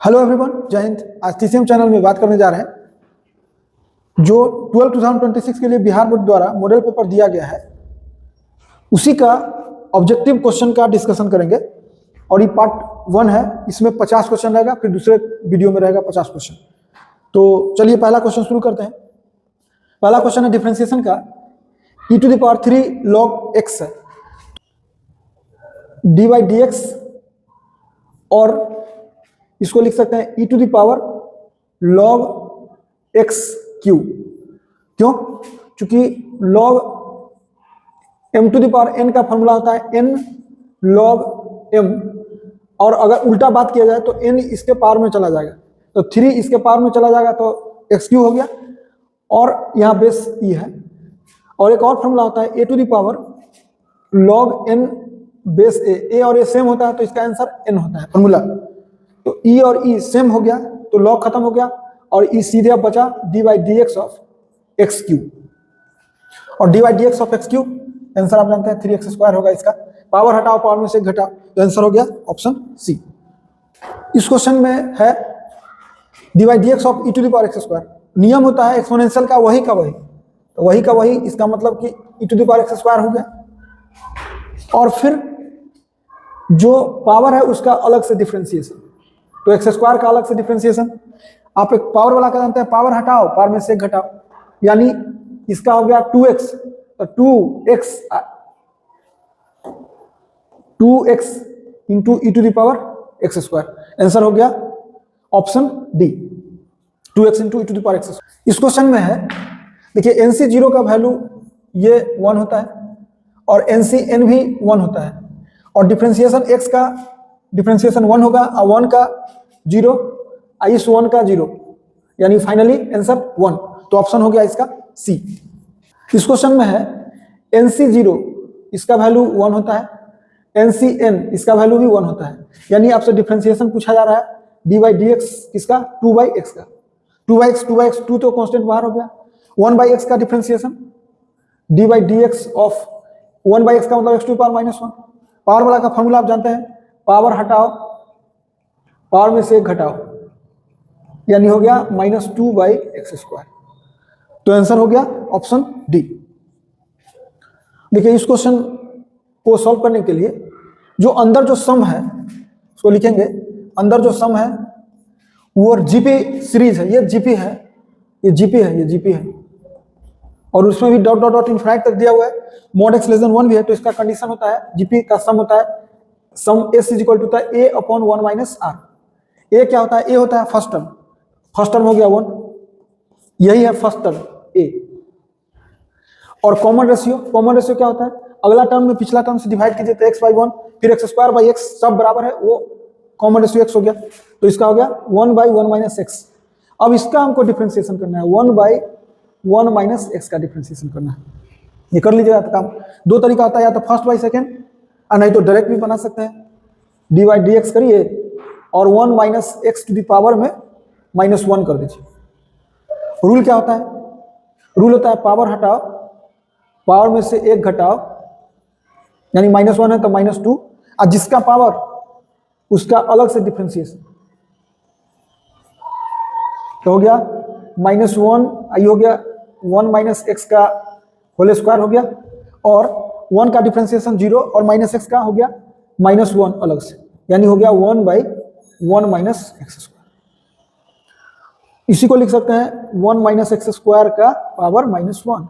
Hello everyone, जय हिंद। आज TCM channel में बात करने जा रहे हैं जो 2026 के लिए बिहार बोर्ड द्वारा मॉडल पेपर दिया गया है, उसी का ऑब्जेक्टिव क्वेश्चन का डिस्कशन करेंगे। और ये पार्ट 1 है, इसमें 50 क्वेश्चन रहेगा, फिर दूसरे वीडियो में रहेगा 50 क्वेश्चन। तो चलिए पहला क्वेश्चन शुरू करते हैं। पहला क्वेश्चन है डिफरेंशिएशन का। e⁻³ log x है, dy/dx, और इसको लिख सकते हैं e⁻log x³। क्यों? चूंकि log m⁻n का फॉर्मूला होता है n log m, और अगर उल्टा बात किया जाए तो n इसके पावर में चला जाएगा, तो 3 इसके पावर में चला जाएगा तो x³ हो गया, और यहाँ बेस e है। और एक और फॉर्मूला होता है a⁻log n बेस a और a सेम होता है तो इसका आंसर n होता है फॉर्मूला। तो e और e सेम हो गया तो log खत्म हो गया, और e सीधे अब बचा dy/dx ऑफ x³। और dy/dx ऑफ x³ आंसर आप जानते हैं 3x² होगा। इसका पावर हटाओ, पावर में से घटाओ, तो आंसर हो गया ऑप्शन सी। इस क्वेश्चन में है dy/dx ऑफ e⁻x²। नियम होता है एक्सपोनेंशियल का वही का वही, तो वही का वही, इसका मतलब कि e⁻x² हो गया। और फिर जो पावर है उसका अलग से डिफरेंशिएशन, तो x² का अलग से डिफरेंशिएशन। आप एक पावर वाला का जानते हैं, पावर हटाओ, पावर में से घटाओ, यानी इसका हो गया 2x, तो 2x इंटू e⁻x²। आंसर हो गया option D, 2x into e⁻x²। इस क्वेश्चन में है, देखिए NC0 का वैल्यू ये 1 होता है, और NCn भी 1 होता है, और डिफरेंशिएशन x का डिफरेंशिएशन 1 होगा, और 1 का 0, इस 1 का 0, यानी फाइनली आंसर 1। तो ऑप्शन हो गया इसका सी। इस क्वेश्चन में है NC0 इसका वैल्यू 1 होता है, NCn इसका वैल्यू भी 1 होता है, यानी आपसे डिफरेंशिएशन पूछा जा रहा है dy/dx किसका, 2/x का। 2/x 2 तो कांस्टेंट बाहर हो गया, 1/x का डिफरेंशिएशन dy/dx ऑफ 1/x का मतलब x⁻⁻1। पावर वाला का फॉर्मूला आप जानते हैं, पावर हटाओ, पावर में से एक घटाओ, यानी हो गया -2/x²। तो आंसर हो गया ऑप्शन डी। देखिए इस क्वेश्चन को सॉल्व करने के लिए जो अंदर जो सम है उसको लिखेंगे। अंदर जो सम है वो जीपी सीरीज है, ये जीपी है, ये जीपी है, ये जीपी है, और उसमें भी डॉट डॉट डॉट इनफाइनाइट तक दिया हुआ है। mod x < 1 भी है, तो इसका कंडीशन होता है जीपी का सम होता है, सम s = होता है a/1 - r। a क्या होता है? a होता है फर्स्ट टर्म, फर्स्ट टर्म हो गया 1, यही है फर्स्ट टर्म a। और कॉमन रेशियो क्या होता है? अगला टर्म में पिछला टर्म से डिवाइड कीजिए तो x/1, फिर x²/x सब बराबर है, वो कॉमन रेशियो x हो गया, तो इसका हो गया 1/1 - x। अब इसका हमको डिफरेंशिएशन करना है, 1/1 - x का डिफरेंशिएशन करना है। ये कर लीजिएगा तो काम। दो तरीका होता है, या तो फर्स्ट बाई सेकेंड, और नहीं तो डायरेक्ट भी बना सकते हैं। dy/dx करिए और 1 - x⁻ में -1 कर दीजिए। रूल क्या होता है? रूल होता है पावर हटाओ, पावर में से एक घटाओ, यानी -1 है तो -2, और जिसका पावर उसका अलग से डिफरेंशिएशन, तो हो गया -1, आई हो गया 1 - x का होल स्क्वायर हो गया, और 1 का डिफरेंशिएशन 0, और -x का हो गया -1 अलग से, यानी हो गया 1/1 - x²। इसी को लिख सकते हैं 1 - x² का पावर -1।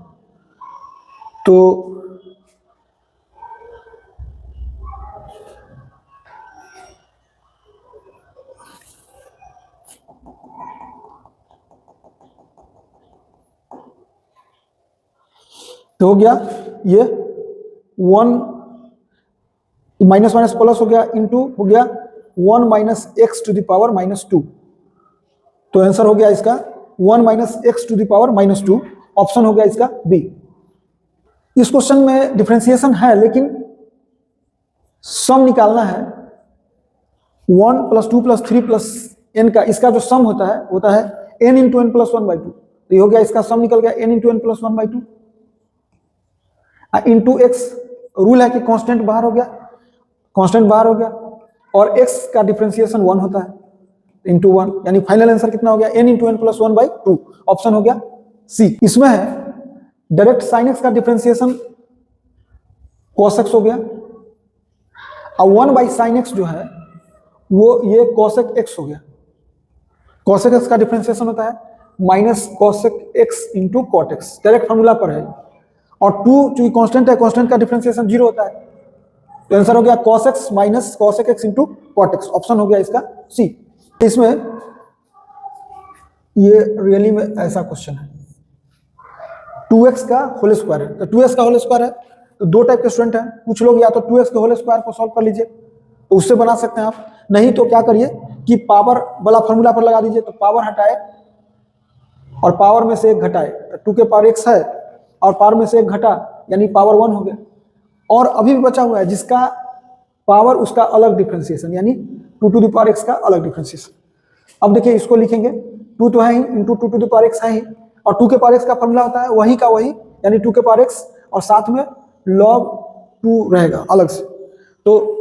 तो हो गया ये 1 माइनस प्लस हो गया, इंटू हो गया 1 - x⁻⁻2। तो आंसर हो गया इसका 1 - x⁻⁻2। ऑप्शन हो गया इसका बी। इस क्वेश्चन में डिफरेंशिएशन है, लेकिन सम निकालना है। 1 + 2 + 3 + n का, इसका जो सम होता है n × n + 1/2। तो ये हो गया, इसका सम निकल गया n × n + 1/2 into x। Rule है कि कांस्टेंट बाहर हो गया, कांस्टेंट बाहर हो गया, और x का डिफरेंशिएशन 1 होता है, इंटू 1, यानी फाइनल आंसर कितना हो गया n into n plus 1/2, option हो गया सी। इसमें है डायरेक्ट साइन एक्स का डिफरेंशिएशन cos x हो गया, और 1/sin x जो है वो ये cosec x हो गया। cosec x का डिफरेंशिएशन होता है minus cosec x into cot x, direct formula पर है। और 2 चूंकि कांस्टेंट है, कांस्टेंट का डिफरेंशिएशन 0 होता है, तो आंसर हो गया cos x minus cosec x into cot x, option हो गया इसका सी। इसमें ये रियली में ऐसा क्वेश्चन है, 2x का होल स्क्वायर है, तो 2x का होल स्क्वायर है तो दो टाइप के स्टूडेंट हैं, कुछ लोग या तो 2x के होल स्क्वायर को सॉल्व कर लीजिए तो उससे बना सकते हैं आप, नहीं तो क्या करिए कि पावर वाला फॉर्मूला पर लगा दीजिए, तो पावर हटाए और पावर में से एक घटाए, तो 2 के पावर x है और पावर में से एक घटा यानी पावर 1 हो गया, और अभी भी बचा हुआ है जिसका पावर उसका अलग डिफरेंशिएशन यानी 2 टू द पावर x का अलग डिफरेंशिएशन। अब देखिए इसको लिखेंगे 2 तो है ही into 2 to the power x है ही, और 2 के पावर x का फॉर्मूला होता है वही का वही यानी 2 के पावर x और साथ में log 2 रहेगा अलग से, तो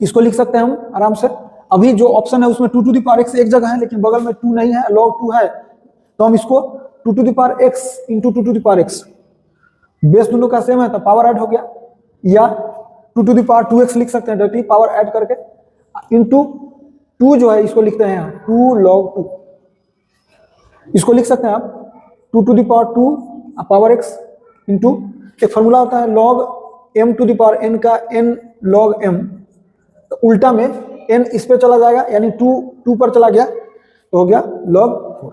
इसको लिख सकते हैं हम आराम से। अभी जो ऑप्शन है उसमें 2 टू द पावर x एक जगह है लेकिन बगल में 2 नहीं है, log 2 है, तो हम इसको 2 to the power x into 2 to the power x, base दोनों का सेम है तो पावर ऐड हो गया, या 2 टू द पावर 2x लिख सकते हैं डायरेक्टली पावर ऐड करके, इंटू 2 जो है इसको लिखते हैं यहाँ 2 log 2, इसको लिख सकते हैं आप 2 to the power 2 power x into एक फॉर्मूला होता है log m to the power n का n log m, तो उल्टा में n इस पे चला जाएगा यानी 2 पर चला गया तो हो गया log 4,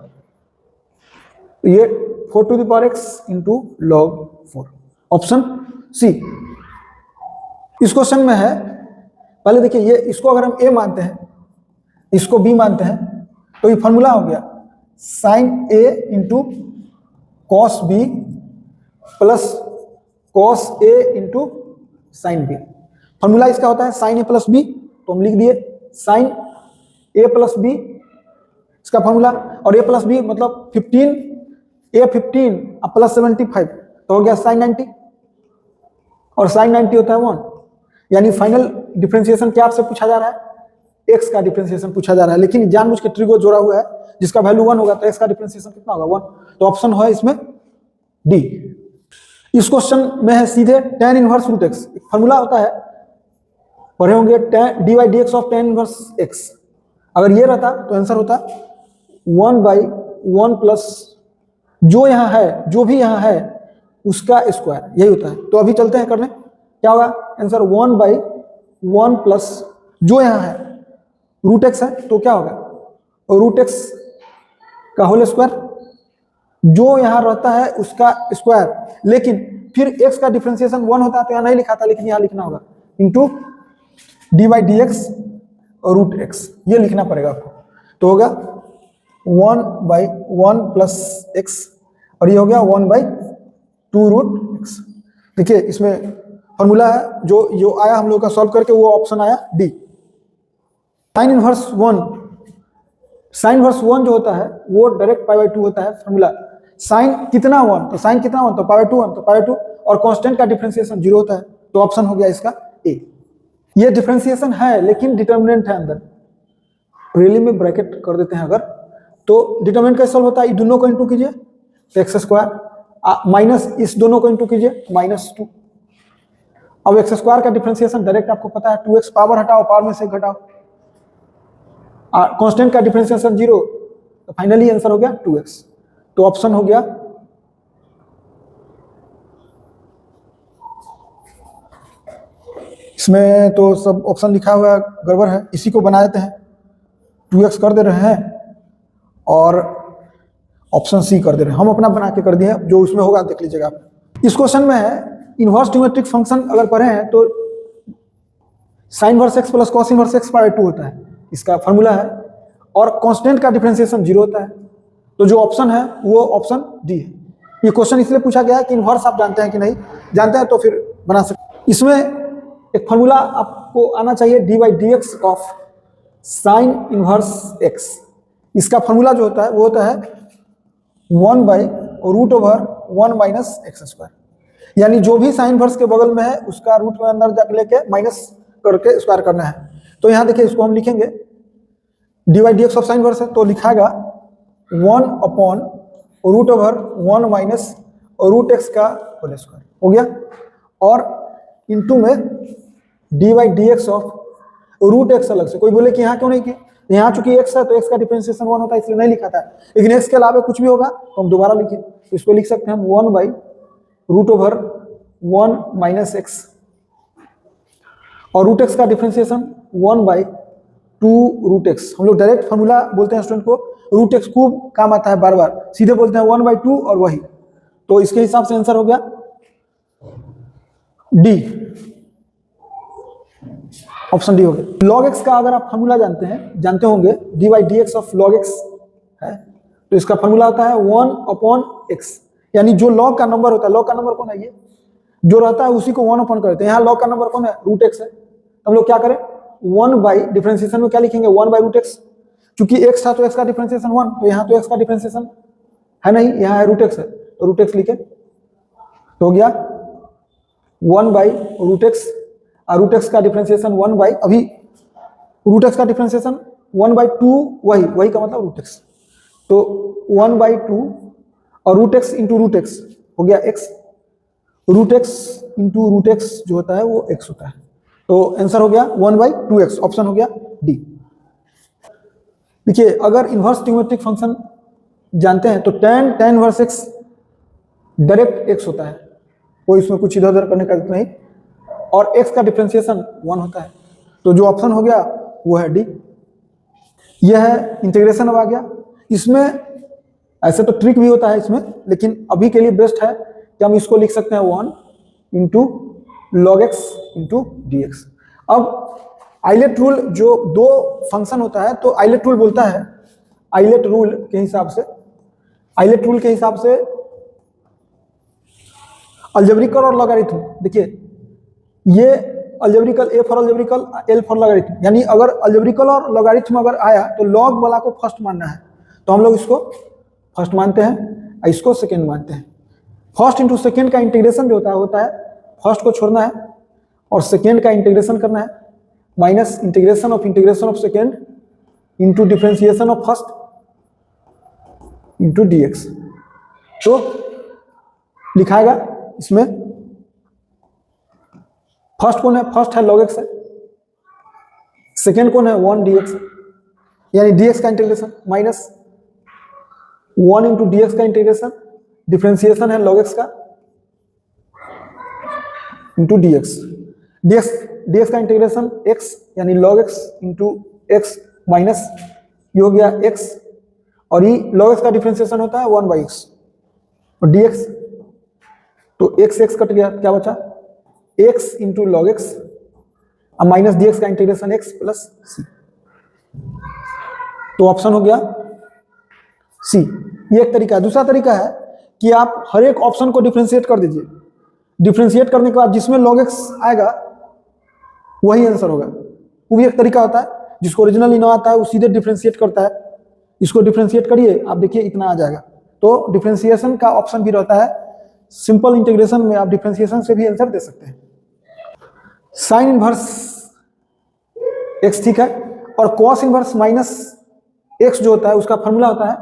तो ये 4 to the power x into log 4, option C. इस क्वेश्चन में है, पहले देखिए ये इसको अगर हम a मानते हैं इसको b मानते हैं तो ये फॉर्मूला हो गया sin a into cos b plus cos a into sin b, formula इसका होता है sin a प्लस b, तो हम लिख दिए sin a प्लस b इसका फॉर्मूला, और a प्लस b मतलब 15 प्लस 75 तो हो गया sin 90, और sin 90 होता है 1, यानी फाइनल डिफरेंशिएशन क्या आपसे पूछा जा रहा है, x का डिफरेंशिएशन पूछा जा रहा है, लेकिन जानबूझ के ट्रिगो जोड़ा हुआ है जिसका वैल्यू 1 होगा तो x का डिफरेंशिएशन कितना होगा 1, तो ऑप्शन है इसमें डी। इस क्वेश्चन में है सीधे tan inverse root x, formula होता है पढ़े होंगे dy dx of tan inverse x, अगर ये रहता तो आंसर होता 1/1 प्लस जो यहाँ है जो भी यहाँ है उसका स्क्वायर, यही होता है। तो अभी चलते हैं करने, क्या होगा आंसर 1/1 प्लस जो यहाँ है रूट x है तो क्या होगा, और रूट x का होल स्क्वायर, जो यहाँ रहता है उसका स्क्वायर, लेकिन फिर x का डिफरेंशिएशन 1 होता है तो यहाँ नहीं लिखा था लेकिन यहाँ लिखना होगा इंटू dy dx और रूट x, ये लिखना पड़ेगा आपको, तो होगा 1/1 प्लस x और ये हो गया 1/2 रूट x। देखिए इसमें फॉर्मूला है जो आया हम लोग का सॉल्व करके वो ऑप्शन आया डी। साइन इनवर्स 1 जो होता है वो डायरेक्ट π/2 होता है फॉर्मूला, साइन कितना 1 तो साइन कितना 1 तो π/2 और कांस्टेंट का डिफरेंशिएशन 0 होता है, तो ऑप्शन हो गया इसका ए। ये डिफरेंशिएशन है लेकिन डिटर्मिनेंट है अंदर, रियली में ब्रैकेट कर देते हैं अगर, तो डिटर्मिनेंट कैसे सॉल्व होता है, दोनों को इंटू कीजिए तो एक्स स्क्वायर माइनस इस दोनों को इंटू कीजिए -2, अब एक्स स्क्वायर का डिफरेंशिएशन डायरेक्ट आपको पता है 2x, पावर हटाओ पावर में से घटाओ, कांस्टेंट का डिफरेंशिएशन 0, तो फाइनली आंसर हो गया 2x, तो ऑप्शन हो गया इसमें तो सब ऑप्शन लिखा हुआ गड़बड़ है, इसी को बना देते हैं 2x कर दे रहे हैं और ऑप्शन सी कर दे रहे हैं, हम अपना बना के कर दिए, जो उसमें होगा देख लीजिएगा आप। इस क्वेश्चन में है इनवर्स ट्रिग्नोमेट्रिक फंक्शन अगर पढ़े हैं तो sine inverse x plus cos inverse x by 2 होता है, इसका फॉर्मूला है, और कांस्टेंट का डिफरेंशिएशन 0 होता है, तो जो ऑप्शन है वो ऑप्शन डी है। ये क्वेश्चन इसलिए पूछा गया है कि इनवर्स आप जानते हैं कि नहीं जानते हैं तो फिर बना सकते। इसमें एक फॉर्मूला आपको आना चाहिए dy dx of sine inverse x, इसका फॉर्मूला जो होता है वो होता है 1/√1 माइनस x², यानी जो भी साइन इनवर्स के बगल में है उसका रूट में अंदर जाके लेके माइनस करके स्क्वायर करना है। तो यहाँ देखिए इसको हम लिखेंगे d by d x of sine inverse है तो लिखाएगा 1/√1 माइनस रूट एक्स का होल स्क्वायर हो गया। और इनटू में d by d x of root x अलग से। कोई बोले कि यहाँ क्यों नहीं किया, यहाँ चूंकि एक्स है तो एक्स का डिफरेंशिएशन 1 होता है इसलिए नहीं लिखा था, लेकिन एक्स के अलावा कुछ भी होगा तो हम दोबारा लिखें। इसको लिख सकते हैं हम 1/√1 माइनस एक्स और रूट एक्स का डिफरेंशिएशन 1/2√x। हम लोग डायरेक्ट फॉर्मूला बोलते हैं स्टूडेंट को, रूट एक्स खूब काम आता है बार बार, सीधे बोलते हैं 1/2 और वही। तो इसके हिसाब से आंसर हो गया डी, ऑप्शन डी हो गया। लॉग एक्स का अगर आप फॉर्मूला जानते होंगे, D by d x of log x है तो इसका फॉर्मूला होता है 1/x, यानी जो लॉग का नंबर होता है, लॉग का नंबर कौन है, ये जो रहता है उसी को 1 कर देते हैं। यहाँ लॉग का नंबर कौन है, रूट एक्स है। हम लोग क्या करें, 1 बाई डिफरेंशिएशन में क्या लिखेंगे 1/√x, क्योंकि x था तो x का डिफरेंशिएशन 1, तो यहाँ तो x का डिफरेंशिएशन है नहीं, यहाँ है रूट एक्स है तो रूट एक्स लिखे तो हो गया 1/√x और रूट एक्स का डिफरेंशिएशन 1 बाई, अभी रूट एक्स का डिफरेंशिएशन 1/2 वही का मतलब रूट एक्स, तो 1/2 और root x into root x हो गया x, root x into root x जो होता है वो x होता है। तो आंसर हो गया 1/2x, ऑप्शन हो गया डी। देखिए अगर इन्वर्स ट्रिग्नोमेट्रिक फंक्शन जानते हैं तो tan inverse x direct x होता है, कोई इसमें कुछ इधर उधर करने का जरूरत नहीं, और x का डिफरेंशिएशन 1 होता है। तो जो ऑप्शन हो गया वो है डी। यह है इंटीग्रेशन अब आ गया। इसमें ऐसे तो ट्रिक भी होता है इसमें, लेकिन अभी के लिए बेस्ट है कि हम इसको लिख सकते हैं 1 into log x into D x. अब आइलेट रूल, जो दो फंक्शन होता है तो आइलेट रूल बोलता है, आइलेट रूल के हिसाब से अलजेब्रिकल और लॉगरिथम, देखिए ये algebraic, A for algebraic, L for logarithm, यानी अगर अलजेब्रिकल और लॉगरिथम अगर आया तो लॉग वाला को फर्स्ट मानना है, तो हम लोग इसको फर्स्ट मानते हैं, इसको सेकेंड मानते हैं। फर्स्ट इंटू सेकेंड का इंटीग्रेशन जो होता है फर्स्ट को छोड़ना है और सेकेंड का इंटीग्रेशन करना है, minus integration of second into differentiation of first into dx. तो लिखाएगा इसमें फर्स्ट कौन है, फर्स्ट है log x है, सेकेंड कौन है 1 dx है, यानी dx का इंटीग्रेशन माइनस 1 इंटू डी का इंटीग्रेशन, डिफरेंशिएशन है log x का इंटू dx का इंटीग्रेशन x यानी log x into x minus ये हो गया x, और ये log x का डिफरेंशिएशन होता है 1/x और dx, तो x कट गया, क्या बचा x इंटू लॉग एक्स और माइनस डी एक्स का इंटीग्रेशन x प्लस सी। तो ऑप्शन हो गया सी, ये एक तरीका है। दूसरा तरीका है कि आप हर एक ऑप्शन को डिफरेंशिएट कर दीजिए, डिफरेंशिएट करने के बाद जिसमें log x आएगा वही आंसर होगा। वो भी एक तरीका होता है, जिसको ओरिजिनली ना आता है वो सीधे डिफरेंशिएट करता है। इसको डिफरेंशिएट करिए, आप देखिए इतना आ जाएगा। तो डिफरेंशिएशन का ऑप्शन भी रहता है, सिंपल इंटीग्रेशन में आप डिफरेंशिएशन से भी आंसर दे सकते हैं। साइन इनवर्स एक्स, ठीक है, और कॉस इनवर्स माइनस एक्स जो होता है उसका फॉर्मूला होता है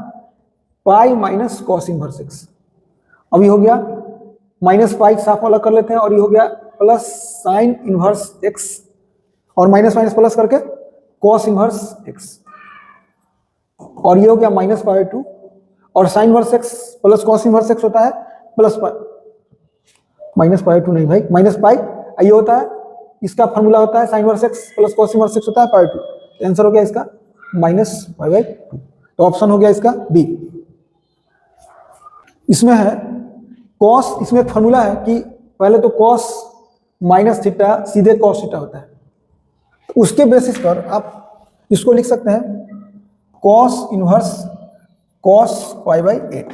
pi minus cos inverse x. अभी हो गया माइनस पाई साफ अलग कर लेते हैं, और ये हो गया प्लस साइन इनवर्स एक्स, और माइनस माइनस प्लस करके कॉस इनवर्स एक्स, और ये हो गया माइनस पाई 2, और sine inverse x plus cos inverse x होता है प्लस पाई, माइनस पाई 2 नहीं भाई, माइनस पाई, ये होता है, इसका फॉर्मूला होता है sine inverse x plus cos inverse x होता है पाई 2। आंसर हो गया इसका माइनस पाई बाई 2। तो ऑप्शन हो गया इसका बी। इसमें है कॉस, इसमें एक फॉर्मूला है कि पहले तो कॉस माइनस थीटा सीधे कॉस थीटा होता है, तो उसके बेसिस पर आप इसको लिख सकते हैं cos inverse cos pi by 8।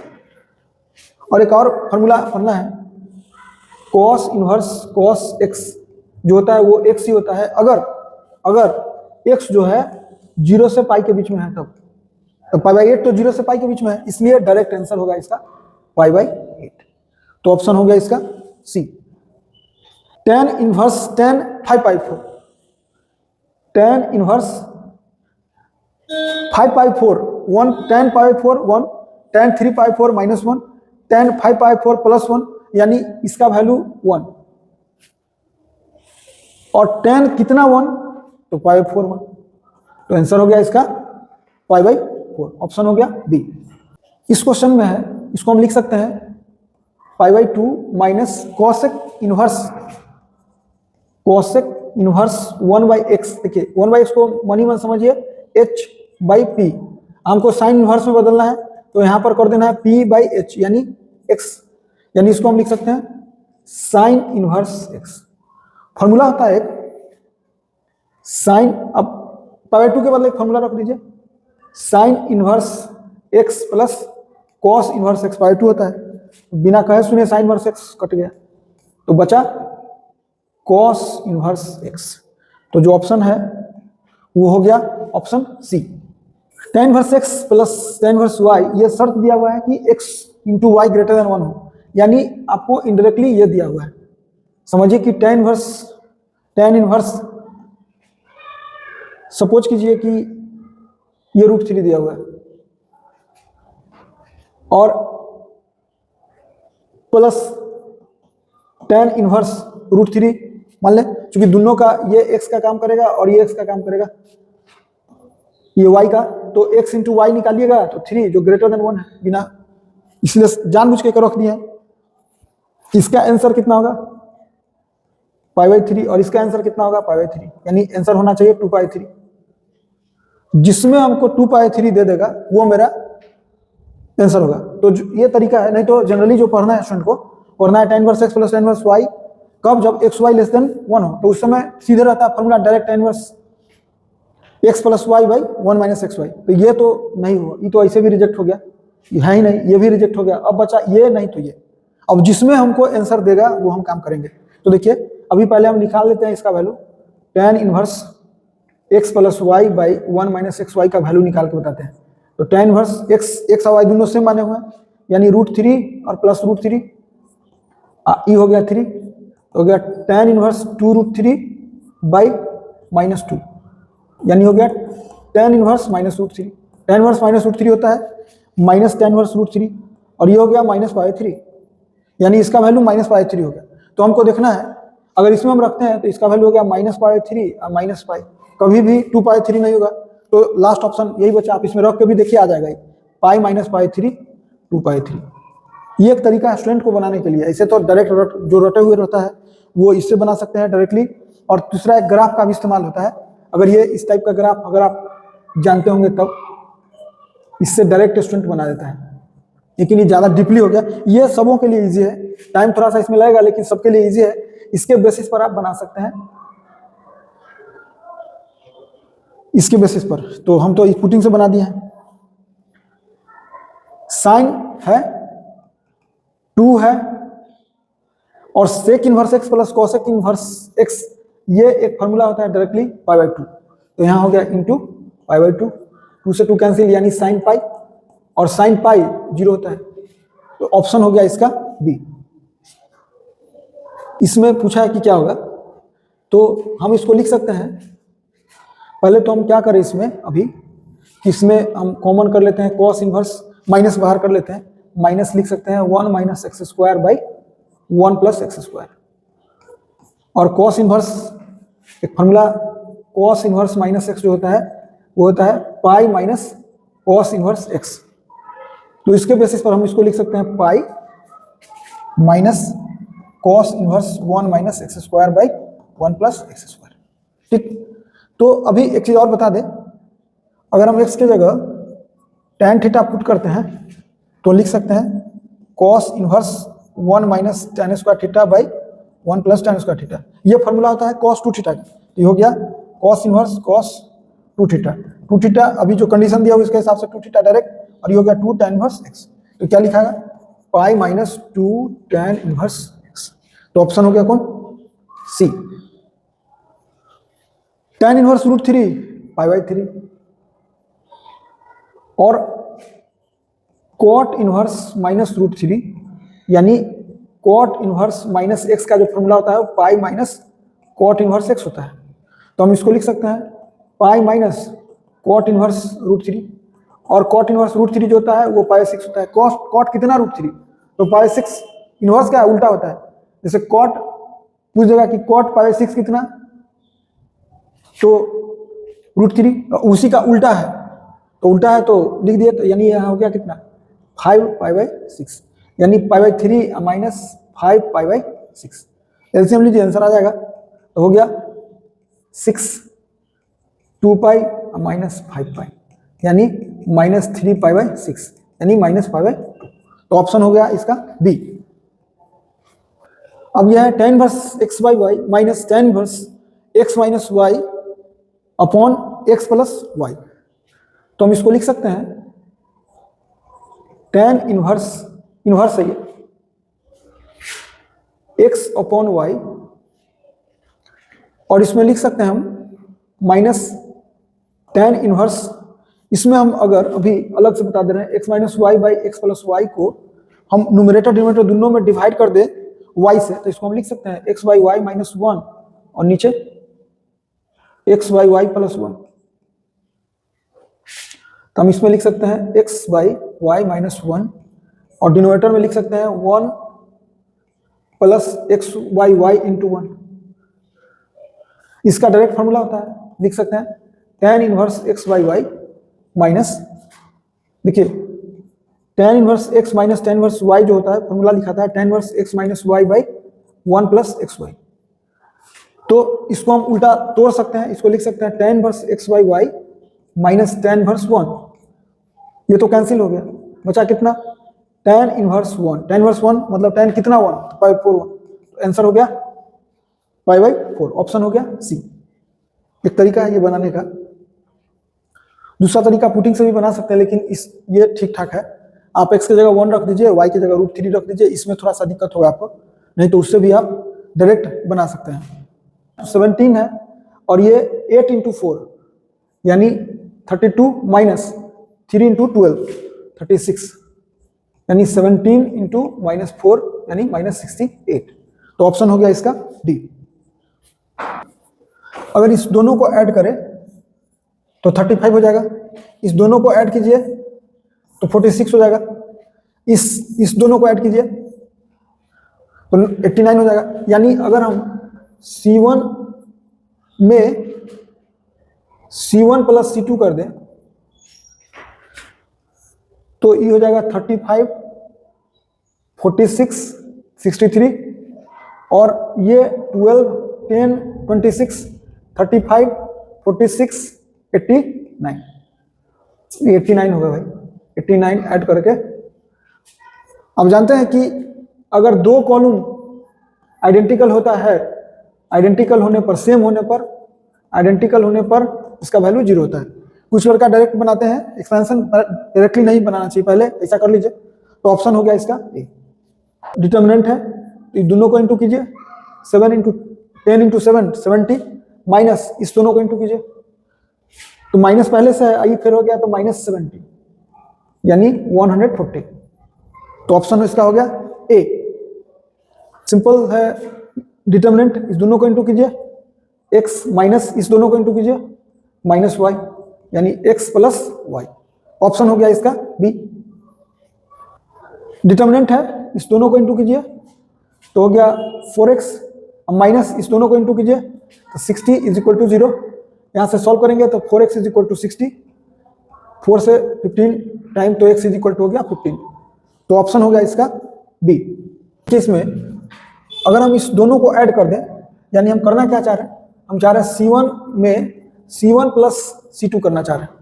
और एक और फॉर्मूला पढ़ना है, कॉस इनवर्स कॉस एक्स जो होता है वो एक्स ही होता है अगर एक्स जो है 0 से पाई के बीच में है तब। तो पाई बाई 8 तो 0 से पाई के बीच में है, इसलिए डायरेक्ट आंसर होगा इसका पाई बाई 8। तो ऑप्शन हो गया इसका सी। tan inverse tan 5/4, tan inverse 5 पाई 4 1, 10 पाई 4 1, 10 3 पाई 4 -1, 10 5 पाई 4 +1, यानी इसका वैल्यू 1, और 10 कितना 1, तो पाई 4 1, तो आंसर हो गया इसका π/4, ऑप्शन हो गया बी। इस क्वेश्चन में है, इसको हम लिख सकते हैं π/2 माइनस कॉसेक इनवर्स 1/x। देखिए 1/x को मनी मन समझिए h/p, हमको साइन इनवर्स में बदलना है तो यहां पर कर देना है p/h यानी x, यानी इसको हम लिख सकते हैं साइन इनवर्स x। फॉर्मूला होता है एक साइन, अब π/2 के बदले एक फॉर्मूला रख दीजिए, sign inverse x plus cos inverse x π/2 होता है, बिना कहे सुने साइन इनवर्स x कट गया तो बचा कॉस इनवर्स x। तो जो ऑप्शन है वो हो गया option C. tan inverse x plus tan inverse y, ये शर्त दिया हुआ है कि x into y greater than 1 हो, यानी आपको इनडायरेक्टली ये दिया हुआ है। समझिए कि tan इनवर्स सपोज कीजिए कि ये √3 दिया हुआ है और प्लस tan इनवर्स √3 मान ले, क्योंकि दोनों का ये x का काम करेगा और ये x का काम करेगा, ये y का, तो x इंटू वाई निकालिएगा तो 3 जो ग्रेटर देन 1 है, बिना इसलिए जानबूझ के रख दिया है। इसका आंसर कितना होगा π/3 और इसका आंसर कितना होगा π/3, यानी आंसर होना चाहिए 2π3। जिसमें हमको 2π3 दे देगा वो मेरा आंसर होगा। तो ये तरीका है, नहीं तो जनरली जो पढ़ना है स्टूडेंट को, पढ़ना है tan inverse x plus tan inverse y कब, जब xy लेस देन 1 हो, तो उस समय सीधे रहता है formula direct tan inverse x plus y by 1 minus xy। तो ये तो नहीं हुआ, ये तो ऐसे भी रिजेक्ट हो गया, ये है ही नहीं, ये भी रिजेक्ट हो गया, अब बचा ये नहीं तो ये। अब जिसमें हमको आंसर देगा वो हम काम करेंगे। तो देखिए अभी पहले हम निकाल लेते हैं इसका value, tan inverse x plus y by 1 minus XY का वैल्यू निकाल के बताते हैं। तो tan इनवर्स x और y दोनों सेम माने हुए हैं, यानी √3 और प्लस √3, ई हो गया 3, हो गया tan इनवर्स 2√3 बाई -2, यानी हो गया tan इनवर्स -√3। tan इनवर्स -√3 होता है माइनस tan इनवर्स √3, और ये हो गया -π/3, यानी इसका वैल्यू -π/3 हो गया। तो हमको देखना है अगर इसमें हम रखते हैं तो इसका वैल्यू हो गया -π/3 और -π, कभी भी 2π3 नहीं होगा, तो लास्ट ऑप्शन यही बचा। आप इसमें रख के भी देखिए आ जाएगा, पाई -π3 2π3। ये एक तरीका है स्टूडेंट को बनाने के लिए। ऐसे तो डायरेक्ट जो रटे हुए रहता है वो इससे बना सकते हैं डायरेक्टली, और दूसरा एक ग्राफ का भी इस्तेमाल होता है। अगर ये इस टाइप का ग्राफ अगर आप जानते होंगे तब इससे डायरेक्ट स्टूडेंट बना देता है, लेकिन ये ज़्यादा डीपली हो गया। ये सबों के लिए ईजी है, टाइम थोड़ा सा इसमें लगेगा लेकिन सबके लिए ईजी है। इसके बेसिस पर आप बना सकते हैं, इसके बेसिस पर। तो हम तो पुटिंग से बना दिए हैं। साइन है 2 है और sec inverse x plus cosec inverse x, ये एक फॉर्मूला होता है डायरेक्टली π/2। तो यहाँ हो गया इंटू π/2, 2 से 2 कैंसिल, यानी साइन पाई, और साइन पाई 0 होता है, तो ऑप्शन हो गया इसका बी। इसमें पूछा है कि क्या होगा, तो हम इसको लिख सकते हैं। पहले तो हम क्या करें इसमें, अभी इसमें हम कॉमन कर लेते हैं, कॉस इनवर्स माइनस बाहर कर लेते हैं, माइनस लिख सकते हैं 1 minus x² by 1 plus x²। और कॉस इनवर्स एक formula, cos inverse minus x जो होता है वो होता है pi minus cos inverse x। तो इसके बेसिस पर हम इसको लिख सकते हैं pi minus cos inverse 1 minus x² by 1 plus x²। ठीक, तो अभी एक चीज़ और बता दें, अगर हम x की जगह tan थीटा पुट करते हैं तो लिख सकते हैं cos inverse 1 minus tan square theta by 1 plus tan square theta. ये फॉर्मूला होता है cos 2 थीटा का। तो ये हो गया cos inverse cos 2 theta. 2 theta अभी जो कंडीशन दिया हुआ इसके हिसाब से 2 थीटा डायरेक्ट, और ये हो गया 2 tan इनवर्स x। तो क्या लिखा है, pi minus 2 tan inverse x। तो ऑप्शन हो गया कौन, सी। tan इनवर्स √3 π/3 और cot इनवर्स माइनस √3, यानी cot इनवर्स माइनस x का जो फॉर्मूला होता है वो pi minus cot inverse x होता है। तो हम इसको लिख सकते हैं pi minus cot inverse root three, और कॉट इनवर्स रूट थ्री जो होता है वो पाई 6 होता है। कॉट कितना रूट थ्री, तो पाई 6 इनवर्स क्या है, उल्टा होता है। जैसे कॉट पूछ देगा कि कॉट पाई 6 कितना, तो रूट थ्री, उसी का उल्टा है, तो उल्टा है तो लिख दिए, तो यानी यहाँ हो गया कितना 5 पाई बाई 6, यानी pi by 3 minus 5 pi by 6। LCM लीजिए, आंसर आ जाएगा, तो हो गया 6 2 पाई माइनस 5 पाई, यानी माइनस 3 पाई बाई 6, यानी माइनस पाई बाई 2। तो ऑप्शन हो गया इसका बी। अब यह है tan inverse x by y minus tan inverse x minus y upon x plus y. तो हम इसको लिख सकते हैं tan इनवर्स, इनवर्स है ये x अपॉन वाई, और इसमें लिख सकते हैं हम माइनस tan इनवर्स, इसमें हम अगर अभी अलग से बता दे रहे हैं x minus y by x plus y को हम न्यूमरेटर डिनोमिनेटर दोनों में डिवाइड कर दे y से, तो इसको हम लिख सकते हैं x बाई वाई माइनस 1 और नीचे x बाई वाई प्लस 1। तो हम इसमें लिख सकते हैं x बाई वाई माइनस 1 और डिनोमिनेटर में लिख सकते हैं 1 plus x by y into 1। इसका डायरेक्ट फॉर्मूला होता है, लिख सकते हैं tan inverse x by y minus, देखिए tan inverse x minus tan inverse y जो होता है फॉर्मूला लिखाता है tan inverse x minus y by 1 plus x y. तो इसको हम उल्टा तोड़ सकते हैं, इसको लिख सकते हैं tan inverse x by y minus tan inverse 1, ये तो कैंसिल हो गया, बचा कितना tan इनवर्स 1, tan इनवर्स 1 मतलब tan कितना 1, तो पाई 4 1, तो आंसर हो गया पाई बाई 4, ऑप्शन हो गया सी। एक तरीका है ये बनाने का, दूसरा तरीका पुटिंग से भी बना सकते हैं, लेकिन इस ये ठीक ठाक है। आप x की जगह 1 रख दीजिए, y की जगह रूट 3 रख दीजिए, इसमें थोड़ा सा दिक्कत होगा आपको, नहीं तो उससे भी आप डायरेक्ट बना सकते हैं। 17 है और ये 8 इंटू 4 यानी 32 माइनस 3 इंटू 12 36, यानी 17 इंटू माइनस 4 यानी माइनस 68। तो ऑप्शन हो गया इसका डी। अगर इस दोनों को ऐड करें तो 35 हो जाएगा, इस दोनों को ऐड कीजिए तो 46 हो जाएगा, इस दोनों को ऐड कीजिए तो 89 हो जाएगा। यानी अगर हम C1 में C1 प्लस C2 कर दें तो ये हो जाएगा 35 46 63, और ये 12 10 26 35 46 89, ये 89 होगा भाई, 89 ऐड करके। अब जानते हैं कि अगर दो कॉलम आइडेंटिकल होता है, आइडेंटिकल होने पर, सेम होने पर, आइडेंटिकल होने पर इसका वैल्यू 0 होता है। कुछ लड़का डायरेक्ट बनाते हैं, एक्सपेंशन डायरेक्टली नहीं बनाना चाहिए, पहले ऐसा कर लीजिए। तो ऑप्शन हो गया इसका ए। डिटर्मिनेंट है तो दोनों को इंटू कीजिए, 7 इंटू 10 इंटू 7 70, माइनस इस दोनों को इंटू कीजिए, तो माइनस पहले से है, आई फिर हो गया तो माइनस 70 यानी 140। तो ऑप्शन इसका हो गया ए। सिंपल है, डिटर्मिनेंट इस दोनों को इंटू कीजिए, x माइनस इस दोनों को इंटू कीजिए माइनस y यानी x प्लस y। ऑप्शन हो गया इसका बी। डिटर्मिनेंट है, इस दोनों को इंटू कीजिए तो हो गया 4x, माइनस इस दोनों को इंटू कीजिए तो 60 इज इक्वल टू 0। यहाँ से सॉल्व करेंगे तो 4x इज इक्वल टू 60, 4 से 15 टाइम तो x इज इक्वल टू हो गया 15। तो ऑप्शन हो गया इसका बी। केस में अगर हम इस दोनों को ऐड कर दें, यानी हम करना क्या चाह रहे हैं, हम चाह रहे हैं C1 में C1 प्लस C2 करना चाह रहे हैं।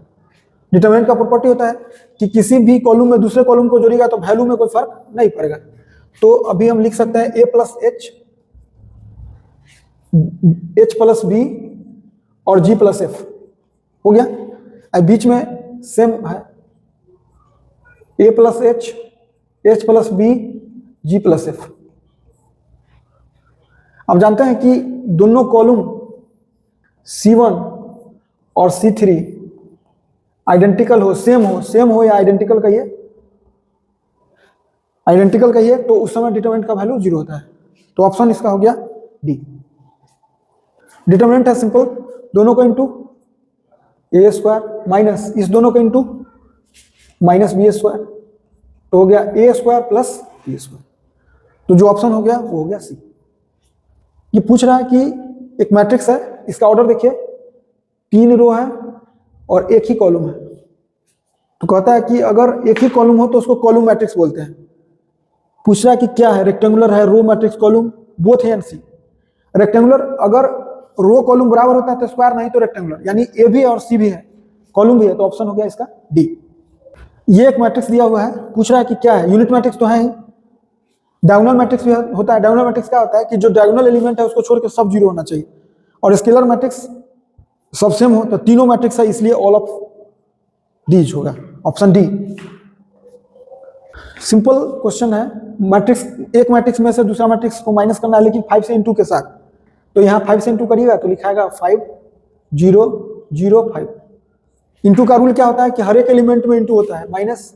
डिटरमिनेंट का प्रॉपर्टी होता है कि किसी भी कॉलम में दूसरे कॉलम को जोड़ेगा तो वैल्यू में कोई फर्क नहीं पड़ेगा। तो अभी हम लिख सकते हैं a plus h, h plus b और g प्लस f हो गया। अब बीच में सेम है, a plus h, h plus b, g plus f। अब जानते हैं कि दोनों कॉलम C1 और C3 आइडेंटिकल हो, सेम हो या आइडेंटिकल कहिए, आइडेंटिकल कहिए, तो उस समय डिटरमिनेंट का वैल्यू 0 होता है। तो ऑप्शन इसका हो गया डी। डिटरमिनेंट है सिंपल, दोनों को इंटू ए स्क्वायर माइनस इस दोनों का इंटू माइनस बी स्क्वायर, तो हो गया ए स्क्वायर प्लस बी स्क्वायर। तो जो ऑप्शन हो गया वो हो गया सी। ये पूछ रहा है कि एक मैट्रिक्स है, इसका ऑर्डर देखिए 3 रो है और एक ही कॉलम है, तो कहता है कि अगर एक ही कॉलम हो तो उसको कॉलम मैट्रिक्स बोलते हैं। पूछ रहा है कि क्या है, रेक्टेंगुलर है, रो मैट्रिक्स, कॉलम, बोथ है सी। रेक्टेंगुलर अगर रो कॉलम बराबर होता है तो स्क्वायर, नहीं तो रेक्टेंगुलर, यानी ए भी है और सी भी है, कॉलम भी है, तो ऑप्शन हो गया इसका डी। ये एक मैट्रिक्स दिया हुआ है, पूछ रहा है कि क्या है, यूनिट मैट्रिक्स तो है ही, डायगोनल मैट्रिक्स भी होता है। डायगोनल मैट्रिक्स क्या होता है कि जो डायगोनल एलिमेंट है उसको छोड़ के सब जीरो होना चाहिए, और स्केलर मैट्रिक्स सब सेम हो, तो तीनों मैट्रिक्स है इसलिए ऑल ऑफ डीज होगा, ऑप्शन डी। सिंपल क्वेश्चन है, मैट्रिक्स, एक मैट्रिक्स में से दूसरा मैट्रिक्स को माइनस करना है, लेकिन 5 से इंटू के साथ, तो यहाँ 5 से इंटू करिएगा तो लिखाएगा 5 0 0 5। इंटू का रूल क्या होता है कि हर एक एलिमेंट में इंटू होता है, माइनस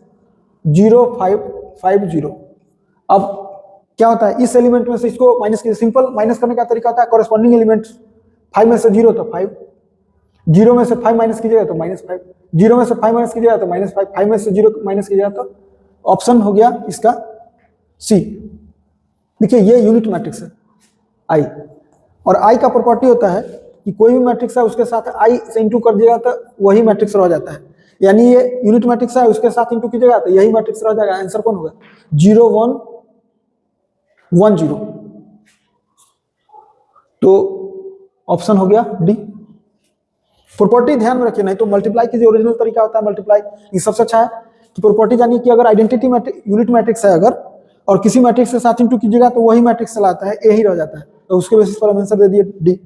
0 5 5 0। अब क्या होता है, इस एलिमेंट में से इसको माइनस कीजिए, सिंपल माइनस करने का तरीका होता है कॉरेस्पॉन्डिंग एलिमेंट, 5 में से 0 तो 5, 0 में से 5 माइनस कीजिएगा तो -5, 0 में से 5 माइनस कीजिएगा तो -5, 5 में से 0 माइनस कीजिएगा तो ऑप्शन हो गया इसका सी। देखिए ये यूनिट मैट्रिक्स है आई, और आई का प्रॉपर्टी होता है कि कोई भी मैट्रिक्स है उसके साथ आई से इंटू कर दिएगा तो वही मैट्रिक्स रह जाता है, यानी ये यूनिट मैट्रिक्स है उसके साथ इंटू कीजिएगा तो यही मैट्रिक्स रह जाएगा। आंसर कौन होगा, 0 1 1 0, तो ऑप्शन हो गया डी। प्रॉपर्टी ध्यान में रखिए, नहीं तो मल्टीप्लाई कीजिए, ओरिजिनल तरीका होता है मल्टीप्लाई, ये सबसे अच्छा है कि प्रॉपर्टी जानिए कि अगर आइडेंटिटी यूनिट मैट्रिक्स है अगर, और किसी मैट्रिक्स के साथ इंटू कीजिएगा तो वही मैट्रिक्स चलाता है, ए ही रह जाता है, तो उसके बेसिस पर हम आंसर दे दिए डी।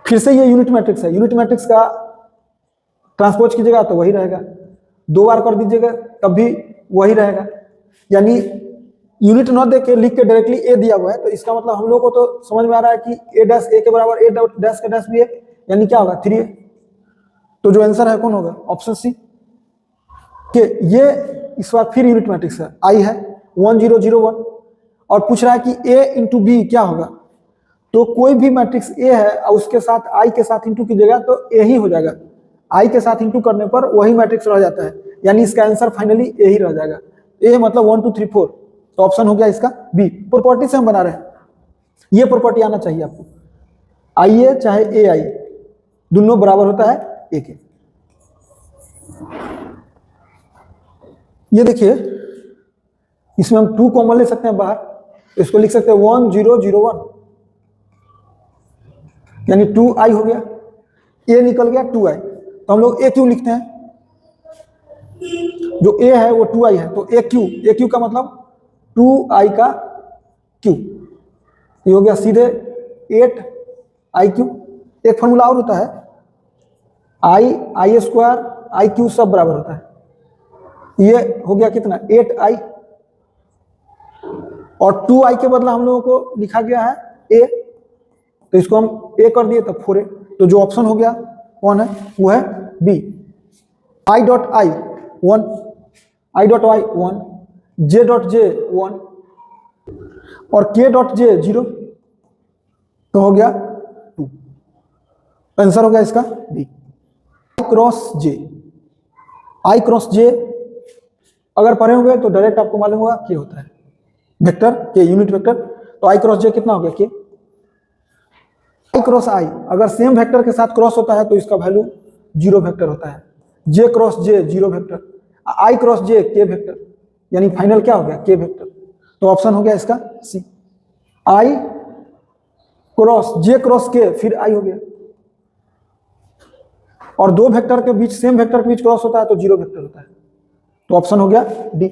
फिर से ये यूनिट मैट्रिक्स है, यूनिट मैट्रिक्स का ट्रांसपोज कीजिएगा तो वही रहेगा, 2 बार कर दीजिएगा तब भी वही रहेगा, यानी यूनिट न दे के लिख के डायरेक्टली ए दिया हुआ है, तो इसका मतलब हम लोग को तो समझ में आ रहा है कि ए डैश ए के बराबर ए डैश का डैश भी है, यानी क्या होगा 3a। तो जो आंसर है कौन होगा, ऑप्शन सी के ये इस बार फिर यूनिट मैट्रिक्स है, आई है 1 0 0 1, और पूछ रहा है कि a इंटू बी क्या होगा, तो कोई भी मैट्रिक्स ए है और उसके साथ आई के साथ इंटू कीजिएगा तो ए ही हो जाएगा, आई के साथ इंटू करने पर वही मैट्रिक्स रह जाता है, यानी इसका आंसर फाइनली ए ही रह जाएगा। ए मतलब 1 2 3 4, तो ऑप्शन हो गया इसका बी। प्रॉपर्टी से हम बना रहे हैं, ये प्रॉपर्टी आना चाहिए आपको, आई ए चाहे ए आई दोनों बराबर होता है ए के। ये देखिए इसमें हम 2 कॉमन ले सकते हैं बाहर, इसको लिख सकते हैं 1 0 0 1, यानी 2i हो गया, a निकल गया 2i, तो हम लोग a क्यू लिखते हैं, जो a है वो 2i है, तो a क्यू का मतलब 2i का क्यू, ये हो गया सीधे 8i क्यू। एक फॉर्मूला और होता है आई स्क्वायर आई क्यू सब बराबर होता है, ये हो गया कितना 8i, और 2i के बदला हम लोगों को लिखा गया है a, तो इसको हम a कर दिए तब 4a, तो जो ऑप्शन हो गया कौन है, वो है B. i dot i 1, i dot y 1, j dot j 1 और k डॉट जे 0, तो हो गया 2, आंसर हो गया इसका बी। i क्रॉस जे अगर पढ़े होंगे तो डायरेक्ट आपको मालूम होगा क्या होता है, वेक्टर के यूनिट वेक्टर, तो i क्रॉस जे कितना हो गया, के i क्रॉस आई अगर सेम वेक्टर के साथ क्रॉस होता है तो इसका वैल्यू 0 वेक्टर होता है, j cross J 0 vector, i cross J के वेक्टर, यानी फाइनल क्या हो गया के वेक्टर, तो ऑप्शन हो गया इसका सी। i क्रॉस जे क्रॉस के फिर i हो गया, और 2 वेक्टर के बीच सेम वेक्टर के बीच क्रॉस होता है तो 0 वेक्टर होता है, तो ऑप्शन हो गया डी।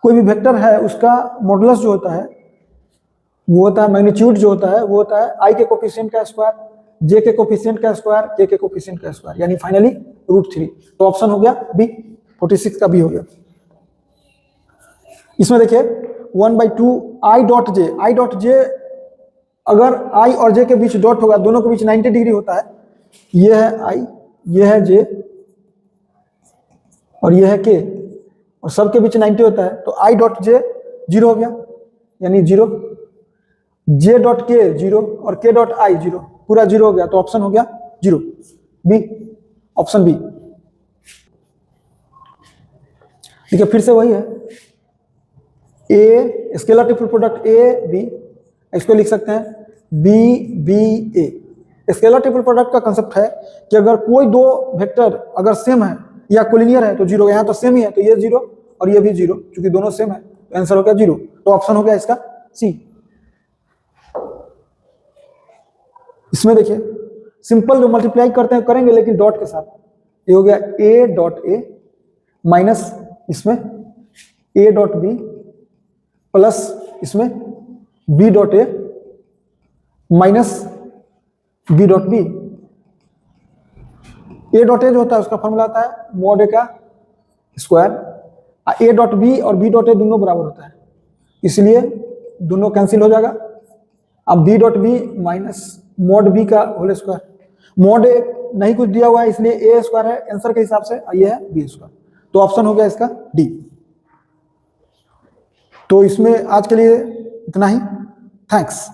कोई भी वेक्टर है उसका मॉडुलस जो होता है वो होता है मैग्नीट्यूड, जो होता है वो होता है आई के कोफिशिएंट का स्क्वायर, जे के कोफिशिएंट का स्क्वायर, के कोफिशिएंट का स्क्वायर, यानी फाइनली √3, तो ऑप्शन हो गया बी, 46 का बी हो गया। इसमें देखिए 1/2 आई डॉट जे अगर आई और जे के बीच डॉट होगा, दोनों के बीच 90 डिग्री होता है, ये है आई, ये है जे और ये है के, और सबके बीच 90 होता है, तो आई डॉट जे 0 हो गया, यानी 0, जे डॉट के 0 और के डॉट आई 0, पूरा 0 हो गया, तो ऑप्शन हो गया 0। B, option B. देखिए फिर से वही है, a scalar triple product a b, इसको लिख सकते हैं b b a. Scalar triple product का कंसेप्ट है कि अगर कोई दो वेक्टर अगर सेम है या कोलिनियर है तो जीरो, यहाँ तो सेम ही है तो ये जीरो और ये भी जीरो, क्योंकि दोनों सेम है तो आंसर हो गया जीरो। तो ऑप्शन हो गया इसका सी। इसमें देखिए सिंपल जो मल्टीप्लाई करते हैं करेंगे लेकिन डॉट के साथ, ये हो गया ए डॉट ए माइनस इसमें ए डॉट बी प्लस इसमें b dot a minus b dot b. A dot a जो होता है उसका फॉर्मूला आता है मॉड ए का स्क्वायर, ए डॉट बी और बी डॉट ए दोनों बराबर होता है, इसलिए दोनों कैंसिल हो जाएगा। अब b dot b minus mod b का होल स्क्वायर, मॉड ए नहीं कुछ दिया हुआ है इसलिए ए स्क्वायर है आंसर के हिसाब से, ये है बी स्क्वायर। तो ऑप्शन हो गया इसका डी। तो इसमें आज के लिए इतना ही, थैंक्स।